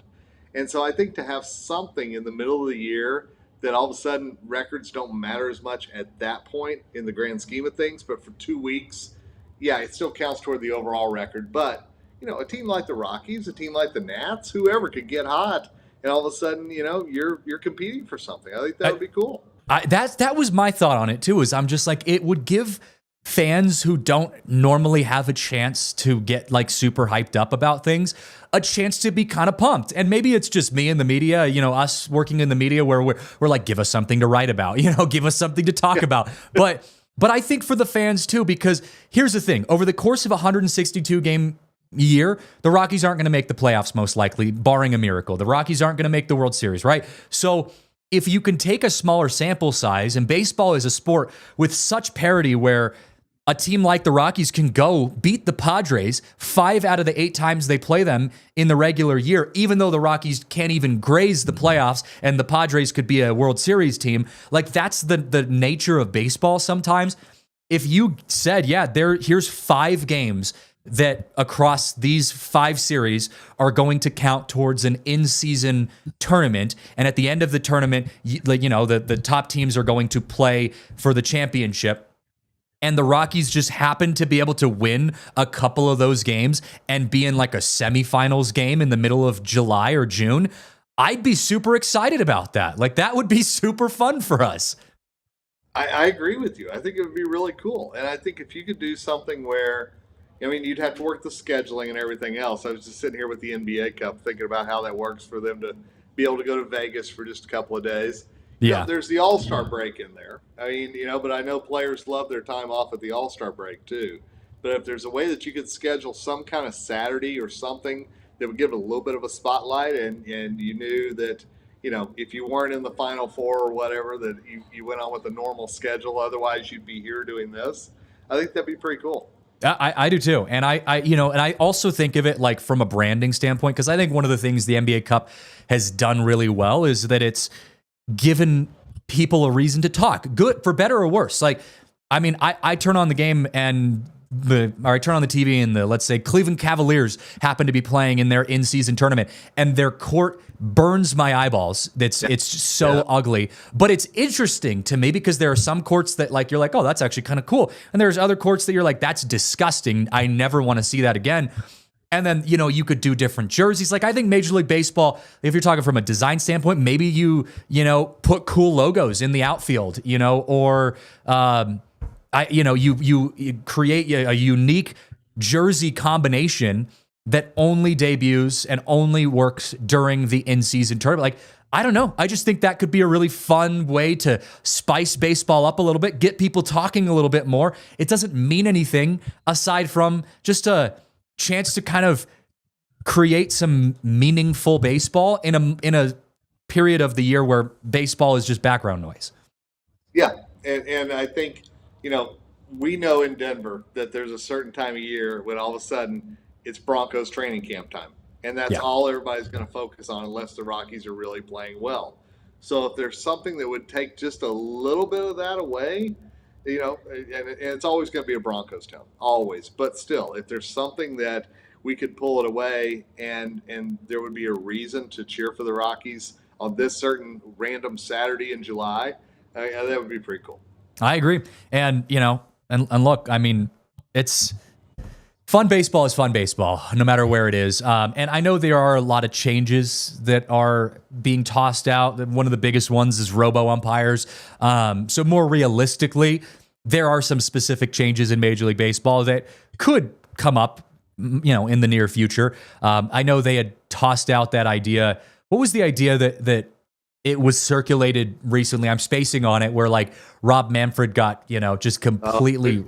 And so I think to have something in the middle of the year that all of a sudden records don't matter as much at that point in the grand scheme of things, but for 2 weeks, yeah, it still counts toward the overall record. But, a team like the Rockies, a team like the Nats, whoever could get hot, and all of a sudden, you're competing for something. I think that would be cool. That was my thought on it too, is I'm just like, it would give fans who don't normally have a chance to get like super hyped up about things a chance to be kind of pumped. And maybe it's just me in the media, us working in the media where we're like, give us something to write about, give us something to talk about. But I think for the fans too, because here's the thing, over the course of a 162 game year, the Rockies aren't going to make the playoffs most likely, barring a miracle. The Rockies aren't going to make the World Series, right? So if you can take a smaller sample size, and baseball is a sport with such parity where a team like the Rockies can go beat the Padres 5 out of the 8 times they play them in the regular year, even though the Rockies can't even graze the playoffs and the Padres could be a World Series team. Like, that's the nature of baseball sometimes. If you said, here's 5 games that across these 5 series are going to count towards an in-season tournament, and at the end of the tournament, the top teams are going to play for the championship, and the Rockies just happen to be able to win a couple of those games and be in like a semifinals game in the middle of July or June, I'd be super excited about that. Like, that would be super fun for us. I agree with you. I think it would be really cool. And I think if you could do something where, you'd have to work the scheduling and everything else. I was just sitting here with the NBA Cup thinking about how that works for them to be able to go to Vegas for just a couple of days. Yeah. There's the All-Star break in there. But I know players love their time off at the All-Star break too. But if there's a way that you could schedule some kind of Saturday or something that would give it a little bit of a spotlight, and you knew that, if you weren't in the Final Four or whatever, that you went on with the normal schedule, otherwise you'd be here doing this. I think that'd be pretty cool. I do too. And I also think of it like from a branding standpoint, because I think one of the things the NBA Cup has done really well is that it's given people a reason to talk, good, for better or worse. Like, I turn on the game and I turn on the TV and let's say Cleveland Cavaliers happen to be playing in their in-season tournament, and their court burns my eyeballs. It's so ugly, but it's interesting to me because there are some courts that like, you're like, oh, that's actually kind of cool. And there's other courts that you're like, that's disgusting. I never want to see that again. And then, you could do different jerseys. Like, I think Major League Baseball, if you're talking from a design standpoint, maybe you put cool logos in the outfield, or you create a unique jersey combination that only debuts and only works during the in-season tournament. Like, I don't know. I just think that could be a really fun way to spice baseball up a little bit, get people talking a little bit more. It doesn't mean anything aside from just a chance to kind of create some meaningful baseball in a period of the year where baseball is just background noise. Yeah, and I think, we know in Denver that there's a certain time of year when all of a sudden it's Broncos training camp time. And that's all everybody's going to focus on unless the Rockies are really playing well. So if there's something that would take just a little bit of that away, and it's always going to be a Broncos town, always. But still, if there's something that we could pull it away and there would be a reason to cheer for the Rockies on this certain random Saturday in July, that would be pretty cool. I agree. And, and look, it's fun baseball is fun baseball, no matter where it is. And I know there are a lot of changes that are being tossed out. One of the biggest ones is robo-umpires. So more realistically, there are some specific changes in Major League Baseball that could come up, in the near future. I know they had tossed out that idea. What was the idea that it was circulated recently? I'm spacing on it, where like Rob Manfred got, just completely...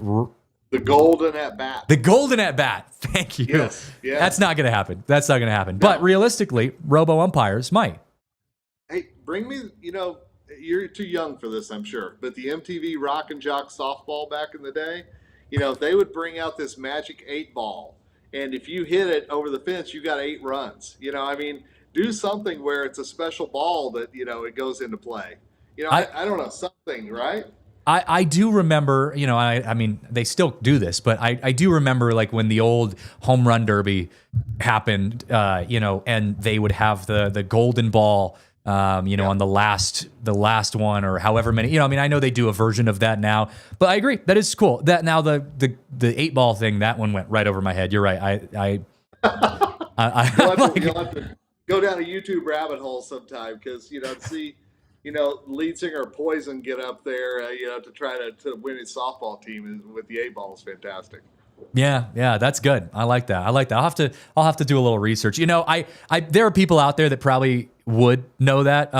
The golden at bat. The golden at bat. Thank you. Yes. That's not going to happen. No. But realistically, robo umpires might. Hey, bring me, you're too young for this, I'm sure, but the MTV Rock and Jock softball back in the day, they would bring out this magic 8 ball. And if you hit it over the fence, you got 8 runs. Do something where it's a special ball that, it goes into play. I don't know, something, right? I do remember, I mean, they still do this, but I do remember like when the old home run derby happened, and they would have the golden ball, on the last one or however many, I know they do a version of that now, but I agree that is cool. That now the 8 ball thing, that one went right over my head. You're right. You'll have to go down a YouTube rabbit hole sometime because, to see lead singer Poison get up there, to try to win his softball team with the 8-ball is fantastic. Yeah, that's good. I like that. I'll have to do a little research. I there are people out there that probably would know that.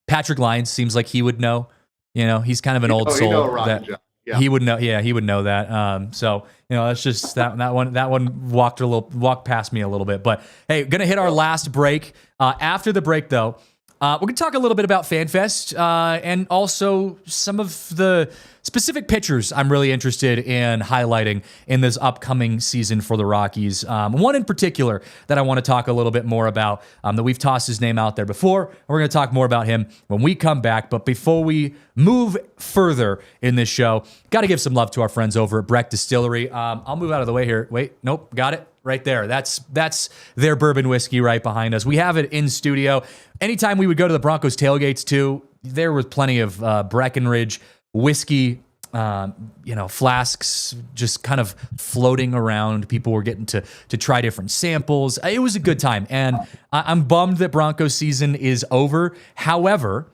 Patrick Lyons seems like he would know. He's kind of an old soul that yeah. he would know. Yeah, he would know that. So that's just that one walked past me a little bit. But hey, gonna hit our last break. After the break, though, we're going to talk a little bit about Fan Fest and also some of the specific pitchers I'm really interested in highlighting in this upcoming season for the Rockies. One in particular that I want to talk a little bit more about, that we've tossed his name out there before. We're going to talk more about him when we come back. But before we move further in this show, got to give some love to our friends over at Breck Distillery. I'll move out of the way here. Wait, nope, got it. Right there. That's their bourbon whiskey right behind us. We have it in studio. Anytime we would go to the Broncos tailgates too, there was plenty of Breckenridge whiskey, flasks just kind of floating around. People were getting to try different samples. It was a good time, and I'm bummed that Broncos season is over. However,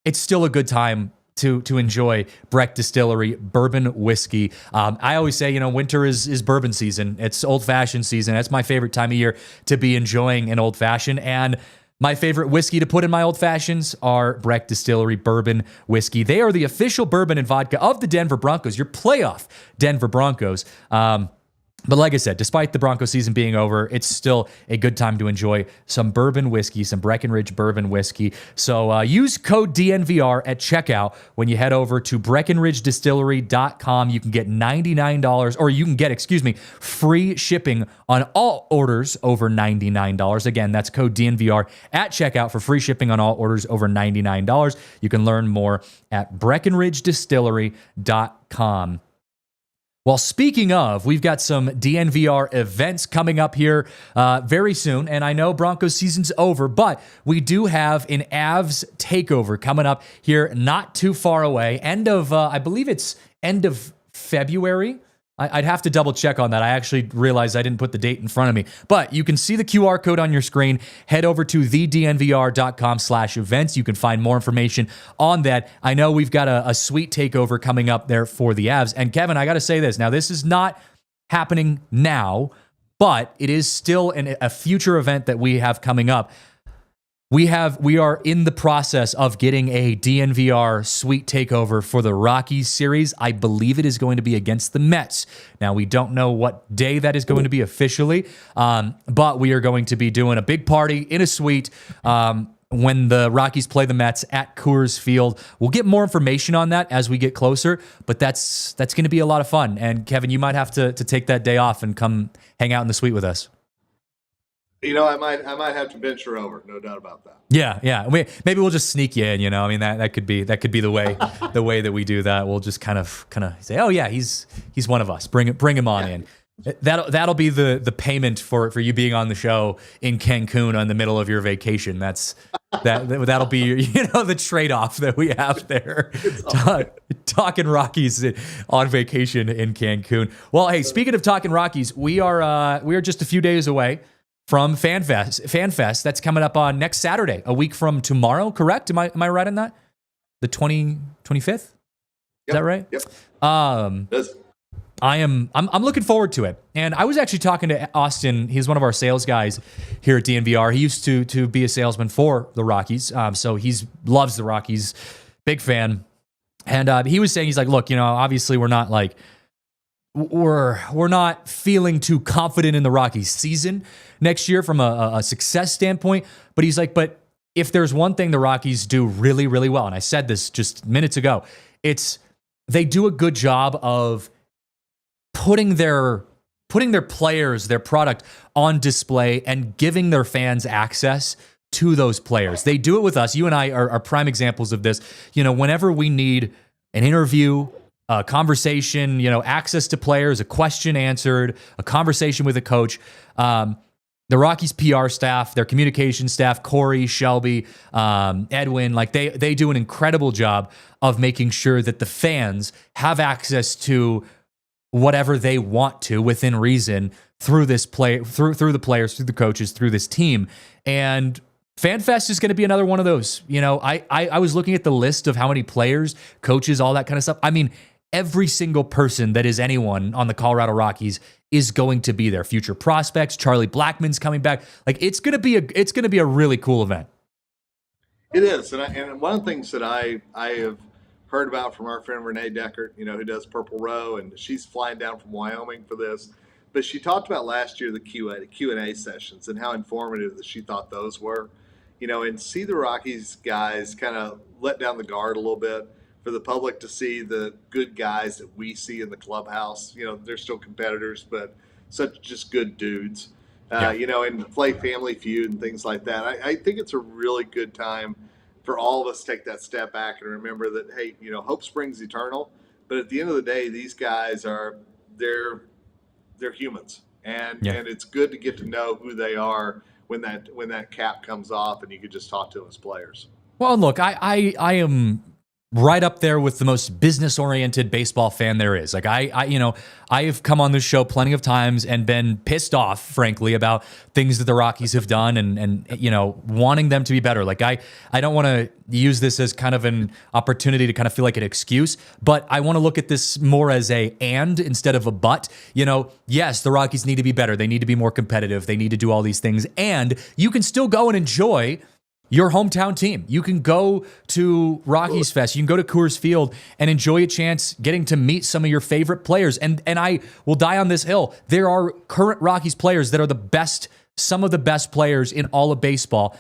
it's still a good time to enjoy Breck Distillery bourbon whiskey. I always say, winter is bourbon season. It's old-fashioned season. That's my favorite time of year to be enjoying an old-fashioned. And my favorite whiskey to put in my old-fashions are Breck Distillery bourbon whiskey. They are the official bourbon and vodka of the Denver Broncos, your playoff Denver Broncos. But like I said, despite the Broncos season being over, it's still a good time to enjoy some bourbon whiskey, some Breckenridge bourbon whiskey. So use code DNVR at checkout when you head over to BreckenridgeDistillery.com. You can get $99, or you can get, free shipping on all orders over $99. Again, that's code DNVR at checkout for free shipping on all orders over $99. You can learn more at BreckenridgeDistillery.com. Well, speaking of, we've got some DNVR events coming up here very soon, and I know Broncos season's over, but we do have an Avs takeover coming up here not too far away. I believe it's end of February. I'd have to double check on that. I actually realized I didn't put the date in front of me. But you can see the QR code on your screen. Head over to thednvr.com/events. You can find more information on that. I know we've got a sweet takeover coming up there for the Avs. And Kevin, I got to say this. Now, this is not happening now, but it is still a future event that we have coming up. We are in the process of getting a DNVR sweet takeover for the Rockies series. I believe it is going to be against the Mets. Now, we don't know what day that is going to be officially, but we are going to be doing a big party in a suite when the Rockies play the Mets at Coors Field. We'll get more information on that as we get closer, but that's going to be a lot of fun. And Kevin, you might have to take that day off and come hang out in the suite with us. I might have to venture over, no doubt about that. Yeah. Maybe we'll just sneak you in. I mean, that could be the way that we do that. We'll just kind of say, oh yeah, he's one of us. Bring him on in. That'll be the payment for you being on the show in Cancun in the middle of your vacation. That'll be the trade-off that we have there. Talking Rockies on vacation in Cancun. Well, hey, speaking of talking Rockies, we are just a few days away from Fan Fest. That's coming up on next Saturday, a week from tomorrow, correct? Am I right on that? The 25th? Is that right? Yep. I'm looking forward to it. And I was actually talking to Austin. He's one of our sales guys here at DNVR. He used to be a salesman for the Rockies. So he loves the Rockies, big fan. And he was saying, he's like, look, obviously we're not feeling too confident in the Rockies season next year from a success standpoint. But he's like, but if there's one thing the Rockies do really, really well, and I said this just minutes ago, it's they do a good job of putting their players, their product on display and giving their fans access to those players. They do it with us. You and I are prime examples of this. Whenever we need an interview, a conversation, access to players, a question answered, a conversation with a coach, the Rockies PR staff, their communication staff, Corey, Shelby, Edwin, they do an incredible job of making sure that the fans have access to whatever they want to within reason through this through the players, through the coaches, through this team. And Fan Fest is going to be another one of those. You know, I was looking at the list of how many players, coaches, all that kind of stuff. I mean, every single person that is anyone on the Colorado Rockies is going to be there. Future prospects, Charlie Blackmon's coming back. Like, it's going to be a really cool event. It is, and one of the things that I have heard about from our friend Renee Deckert, you know, who does Purple Row, and she's flying down from Wyoming for this. But she talked about last year the Q&A sessions and how informative that she thought those were. You know, and see the Rockies guys kind of let down the guard a little bit for the public to see the good guys that we see in the clubhouse. You know, they're still competitors, but such just good dudes. You know, and play Family Feud and things like that. I think it's a really good time for all of us to take that step back and remember that, hey, you know, hope springs eternal. But at the end of the day, these guys they're humans, and it's good to get to know who they are when that cap comes off and you could just talk to them as players. Well, look, I am right up there with the most business-oriented baseball fan there is. Like, I have come on this show plenty of times and been pissed off, frankly, about things that the Rockies have done and you know, wanting them to be better. Like, I don't want to use this as kind of an opportunity to kind of feel like an excuse, but I want to look at this more as a and instead of a but. You know, yes, the Rockies need to be better. They need to be more competitive. They need to do all these things. And you can still go and enjoy your hometown team. You can go to Rockies Fest. You can go to Coors Field and enjoy a chance getting to meet some of your favorite players. And I will die on this hill. There are current Rockies players that are the best, some of the best players in all of baseball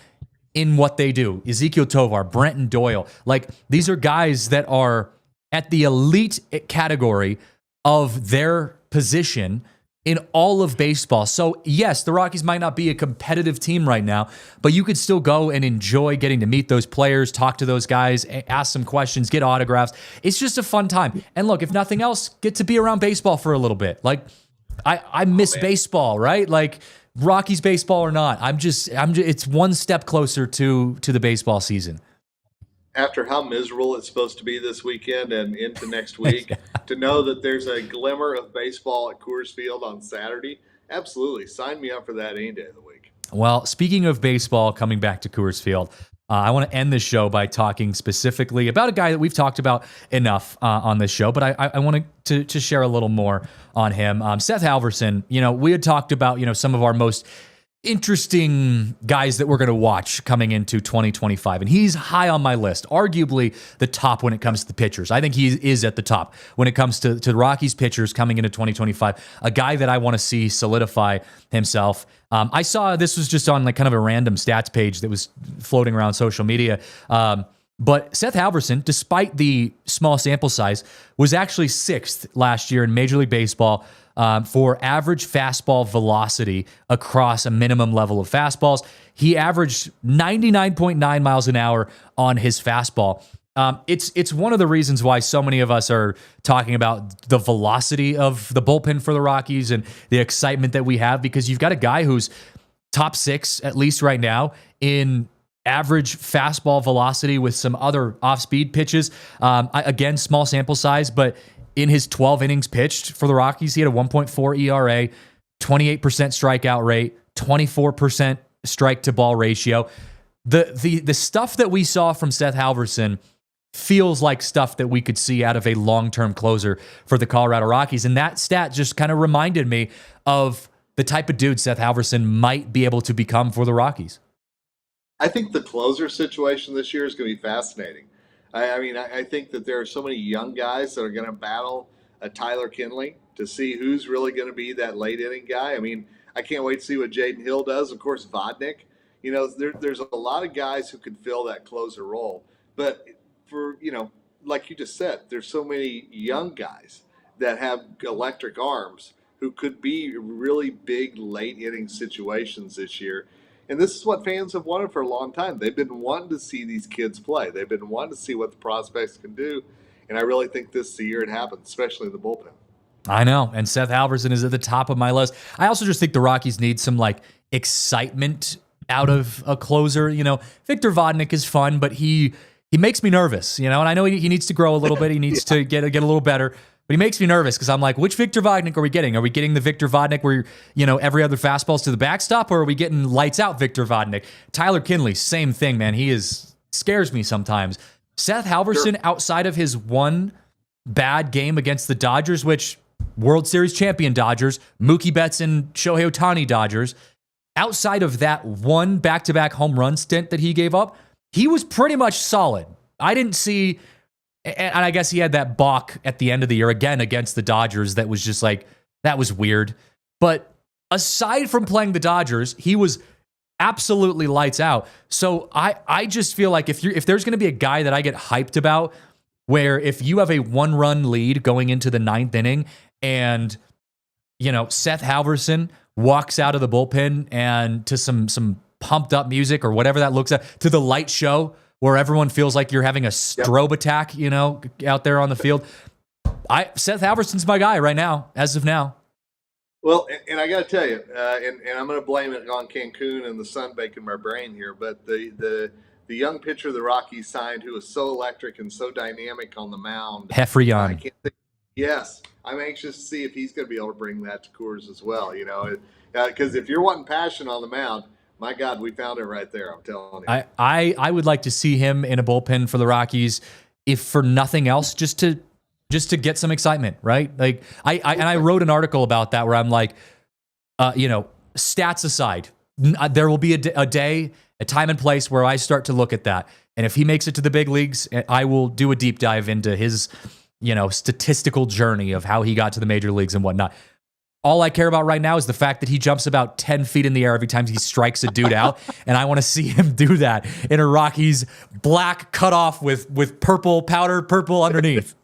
in what they do. Ezekiel Tovar, Brenton Doyle. Like, these are guys that are at the elite category of their position in all of baseball. So yes, the Rockies might not be a competitive team right now, but you could still go and enjoy getting to meet those players, talk to those guys, ask some questions, get autographs. It's just a fun time. And look, if nothing else, get to be around baseball for a little bit. Like, I miss baseball, right? Like, Rockies baseball or not, I'm just it's one step closer to the baseball season. After how miserable it's supposed to be this weekend and into next week, to know that there's a glimmer of baseball at Coors Field on Saturday, absolutely. Sign me up for that any day of the week. Well, speaking of baseball coming back to Coors Field, I want to end this show by talking specifically about a guy that we've talked about enough on this show, but I wanted to share a little more on him. Seth Halvorsen, you know, we had talked about, you know, some of our most interesting guys that we're going to watch coming into 2025. And he's high on my list, arguably the top when it comes to the pitchers. I think he is at the top when it comes to the Rockies pitchers coming into 2025, a guy that I want to see solidify himself. I saw this was just on like kind of a random stats page that was floating around social media. But Seth Halvorsen, despite the small sample size, was actually 6th last year in Major League Baseball for average fastball velocity across a minimum level of fastballs. He averaged 99.9 miles an hour on his fastball. It's one of the reasons why so many of us are talking about the velocity of the bullpen for the Rockies and the excitement that we have, because you've got a guy who's top 6, at least right now, in average fastball velocity with some other off-speed pitches. Again, small sample size, but in his 12 innings pitched for the Rockies, he had a 1.4 ERA, 28% strikeout rate, 24% strike to ball ratio. The stuff that we saw from Seth Halvorsen feels like stuff that we could see out of a long-term closer for the Colorado Rockies. And that stat just kind of reminded me of the type of dude Seth Halvorsen might be able to become for the Rockies. I think the closer situation this year is going to be fascinating. I think that there are so many young guys that are going to battle a Tyler Kinley to see who's really going to be that late inning guy. I mean, I can't wait to see what Jaden Hill does. Of course, Vodnik. You know, there's a lot of guys who can fill that closer role. But for, you know, like you just said, there's so many young guys that have electric arms who could be really big late inning situations this year. And this is what fans have wanted for a long time. They've been wanting to see these kids play. They've been wanting to see what the prospects can do. And I really think this is the year it happens, especially in the bullpen. I know. And Seth Halvorsen is at the top of my list. I also just think the Rockies need some like excitement out of a closer. You know, Victor Vodnik is fun, but he makes me nervous, you know, and I know he needs to grow a little bit. He needs to get a little better. But he makes me nervous because I'm like, which Victor Vodnik are we getting? Are we getting the Victor Vodnik where, every other fastball's to the backstop, or are we getting lights out Victor Vodnik? Tyler Kinley, same thing, man. He scares me sometimes. Seth Halvorsen, outside of his one bad game against the Dodgers, which World Series champion Dodgers, Mookie Betts and Shohei Ohtani Dodgers, outside of that one back-to-back home run stint that he gave up, he was pretty much solid. I didn't see, and I guess he had that balk at the end of the year again against the Dodgers that was just like, that was weird. But aside from playing the Dodgers, he was absolutely lights out. So I just feel like if there's going to be a guy that I get hyped about, where if you have a 1-run lead going into the 9th inning and, Seth Halvorsen walks out of the bullpen and to some pumped up music or whatever that looks like, to the light show where everyone feels like you're having a strobe attack, out there on the field. Seth Halvorsen's my guy right now, as of now. Well, and I got to tell you, and I'm going to blame it on Cancun and the sun baking my brain here, but the young pitcher the Rockies signed who was so electric and so dynamic on the mound, Hefrion. I can't think. Yes, I'm anxious to see if he's going to be able to bring that to Coors as well. Because if you're wanting passion on the mound, my God, we found it right there. I'm telling you. I would like to see him in a bullpen for the Rockies, if for nothing else, just to get some excitement, right? Like I wrote an article about that where I'm like, stats aside, there will be a day, a time and place where I start to look at that. And if he makes it to the big leagues, I will do a deep dive into his, statistical journey of how he got to the major leagues and whatnot. All I care about right now is the fact that he jumps about 10 feet in the air every time he strikes a dude out. And I want to see him do that in a Rockies black cutoff with purple, powdered purple underneath.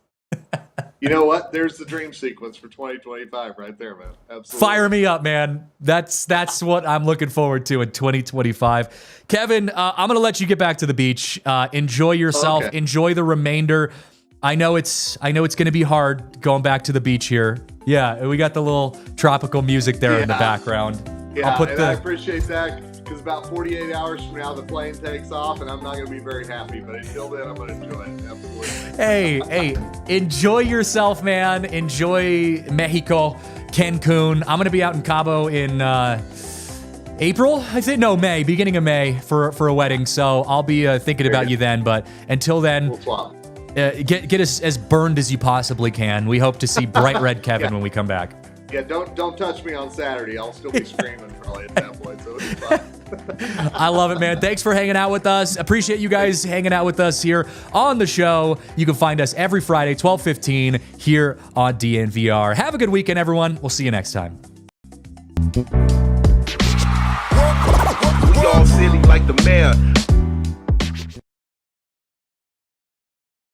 You know what? There's the dream sequence for 2025 right there, man. Absolutely. Fire me up, man. That's what I'm looking forward to in 2025. Kevin, I'm going to let you get back to the beach. Enjoy yourself. Okay. Enjoy the remainder. I know it's going to be hard going back to the beach here. Yeah, we got the little tropical music there in the background. Yeah, I appreciate that because about 48 hours from now the plane takes off and I'm not going to be very happy. But until then, I'm going to enjoy it. Absolutely. Hey, enjoy yourself, man. Enjoy Mexico, Cancun. I'm going to be out in Cabo in April, I think. No, May, beginning of May for a wedding. So I'll be thinking about you then. But until then, we'll swap. Get as burned as you possibly can. We hope to see bright red Kevin when we come back. Yeah, don't touch me on Saturday. I'll still be screaming probably at that point, so it'll be fine. I love it, man. Thanks for hanging out with us. Appreciate you guys hanging out with us here on the show. You can find us every Friday, 12:15 here on DNVR. Have a good weekend, everyone. We'll see you next time. We all silly like the mayor.